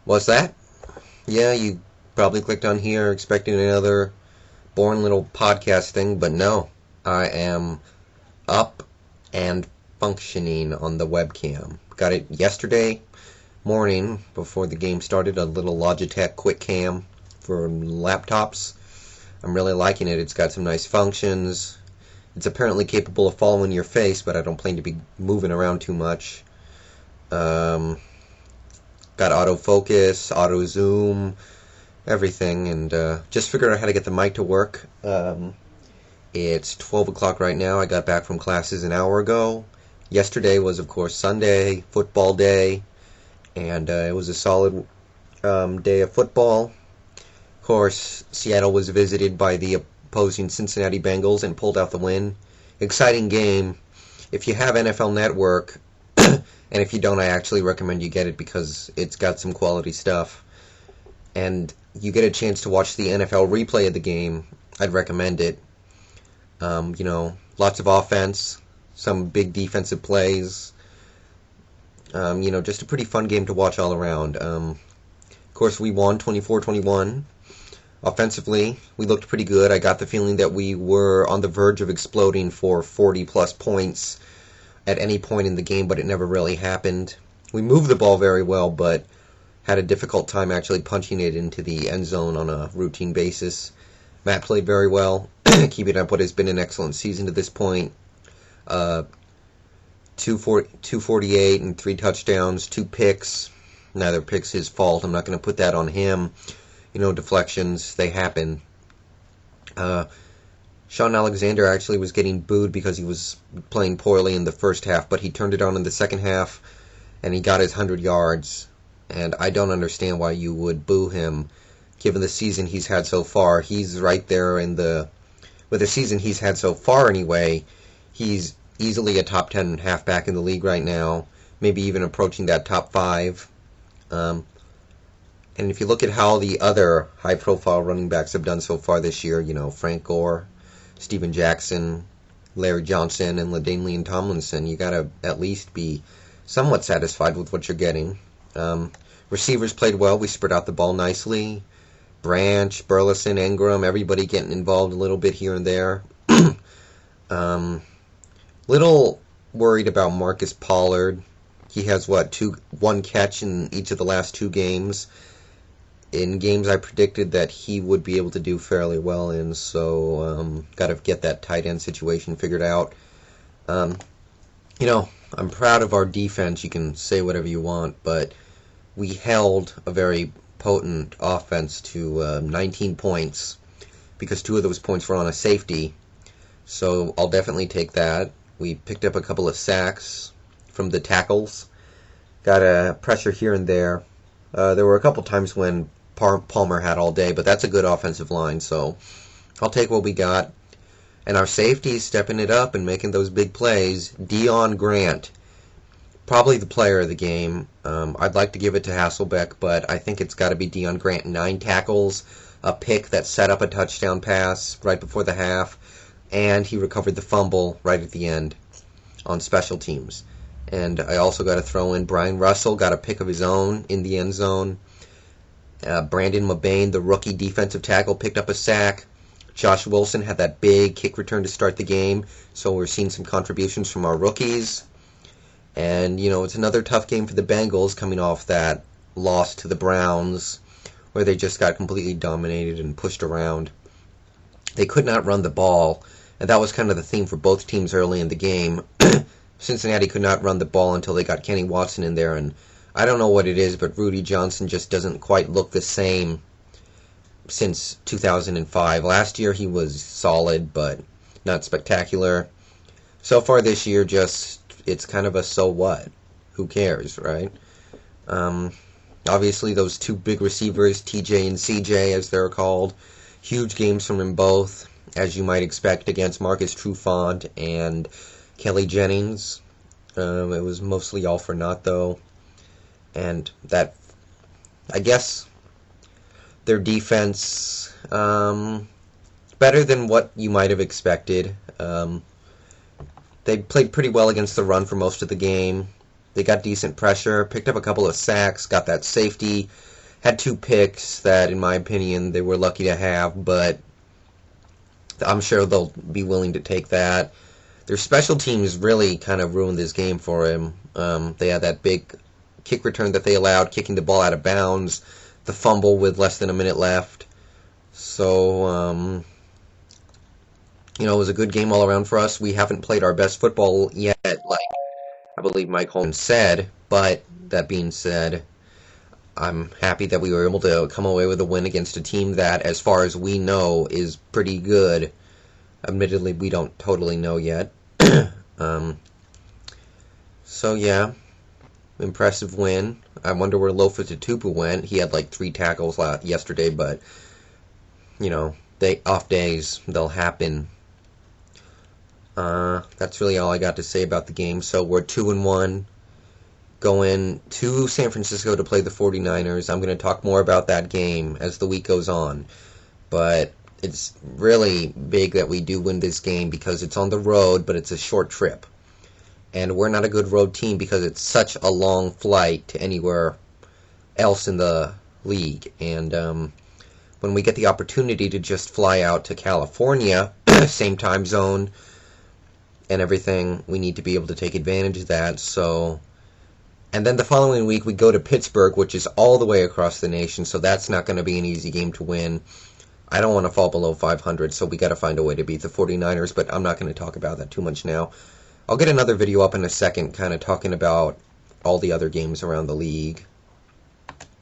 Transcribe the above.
What's that? Yeah, you probably clicked on here expecting another boring little podcast thing, but no. I am up and functioning on the webcam. Got it yesterday morning before the game started, a little Logitech quick cam for laptops. I'm really liking it. It's got some nice functions. It's apparently capable of following your face, but I don't plan to be moving around too much. Got autofocus, auto zoom, everything, and just figured out how to get the mic to work. It's 12 o'clock right now. I got back from classes an hour ago. Yesterday was, of course, Sunday, football day, and it was a solid day of football. Of course, Seattle was visited by the opposing Cincinnati Bengals and pulled out the win. Exciting game. If you have NFL Network, and if you don't, I actually recommend you get it because it's got some quality stuff. And you get a chance to watch the NFL replay of the game, I'd recommend it. Lots of offense, some big defensive plays. Just a pretty fun game to watch all around. Of course, we won 24-21. Offensively, we looked pretty good. I got the feeling that we were on the verge of exploding for 40-plus points at any point in the game, but it never really happened. We moved the ball very well, but had a difficult time actually punching it into the end zone on a routine basis. Matt played very well, keeping up what has been an excellent season to this point. 248 and 3 touchdowns, 2 picks. Neither pick's his fault. I'm not going to put that on him. Deflections, they happen. Sean Alexander actually was getting booed because he was playing poorly in the first half, but he turned it on in the second half, and he got his 100 yards. And I don't understand why you would boo him, given the season he's had so far. He's right there with the season he's had so far anyway. He's easily a top 10 halfback in the league right now, maybe even approaching that top 5. And if you look at how the other high-profile running backs have done so far this year, Frank Gore, Steven Jackson, Larry Johnson, and LaDainian Tomlinson, you got to at least be somewhat satisfied with what you're getting. Receivers played well. We spread out the ball nicely. Branch, Burleson, Ingram, everybody getting involved a little bit here and there. Little worried about Marcus Pollard. He has, one catch in each of the last 2 games. In games I predicted that he would be able to do fairly well in, so got to get that tight end situation figured out. I'm proud of our defense. You can say whatever you want, but we held a very potent offense to 19 points because 2 of those points were on a safety, so I'll definitely take that. We picked up a couple of sacks from the tackles, got a pressure here and there. There were a couple times when Palmer had all day, but that's a good offensive line, so I'll take what we got. And our safety stepping it up and making those big plays. Deion Grant, probably the player of the game. I'd like to give it to Hasselbeck, but I think it's got to be Deion Grant. 9 tackles, a pick that set up a touchdown pass right before the half, and he recovered the fumble right at the end on special teams. And I also got to throw in Brian Russell, got a pick of his own in the end zone. Brandon Mabane, the rookie defensive tackle, picked up a sack. Josh Wilson had that big kick return to start the game, so we're seeing some contributions from our rookies. And, it's another tough game for the Bengals coming off that loss to the Browns, where they just got completely dominated and pushed around. They could not run the ball, and that was kind of the theme for both teams early in the game. Cincinnati could not run the ball until they got Kenny Watson in there, and I don't know what it is, but Rudy Johnson just doesn't quite look the same since 2005. Last year he was solid, but not spectacular. So far this year, it's kind of a so what? Who cares, right? Obviously, those 2 big receivers, TJ and CJ, as they're called, huge games from them both, as you might expect, against Marcus Trufant and Kelly Jennings. It was mostly all for naught, though. And that, I guess, their defense, better than what you might have expected. They played pretty well against the run for most of the game. They got decent pressure, picked up a couple of sacks, got that safety had 2 picks that, in my opinion, they were lucky to have, but I'm sure they'll be willing to take that. Their special teams really kind of ruined this game for him. They had that big kick return that they allowed, kicking the ball out of bounds, the fumble with less than a minute left. So, it was a good game all around for us. We haven't played our best football yet, like I believe Mike Holmes said, but that being said, I'm happy that we were able to come away with a win against a team that, as far as we know, is pretty good. Admittedly, we don't totally know yet. So yeah, impressive win. I wonder where Lofa Tatupu went. He had like 3 tackles yesterday, but off days, they'll happen. That's really all I got to say about the game. So we're 2-1. Going to San Francisco to play the 49ers. I'm going to talk more about that game as the week goes on. But it's really big that we do win this game because it's on the road, but it's a short trip. And we're not a good road team because it's such a long flight to anywhere else in the league. And when we get the opportunity to just fly out to California, same time zone and everything, we need to be able to take advantage of that. So... And then the following week, we go to Pittsburgh, which is all the way across the nation, so that's not going to be an easy game to win. I don't want to fall below 500, so we got to find a way to beat the 49ers, but I'm not going to talk about that too much now. I'll get another video up in a second, kind of talking about all the other games around the league.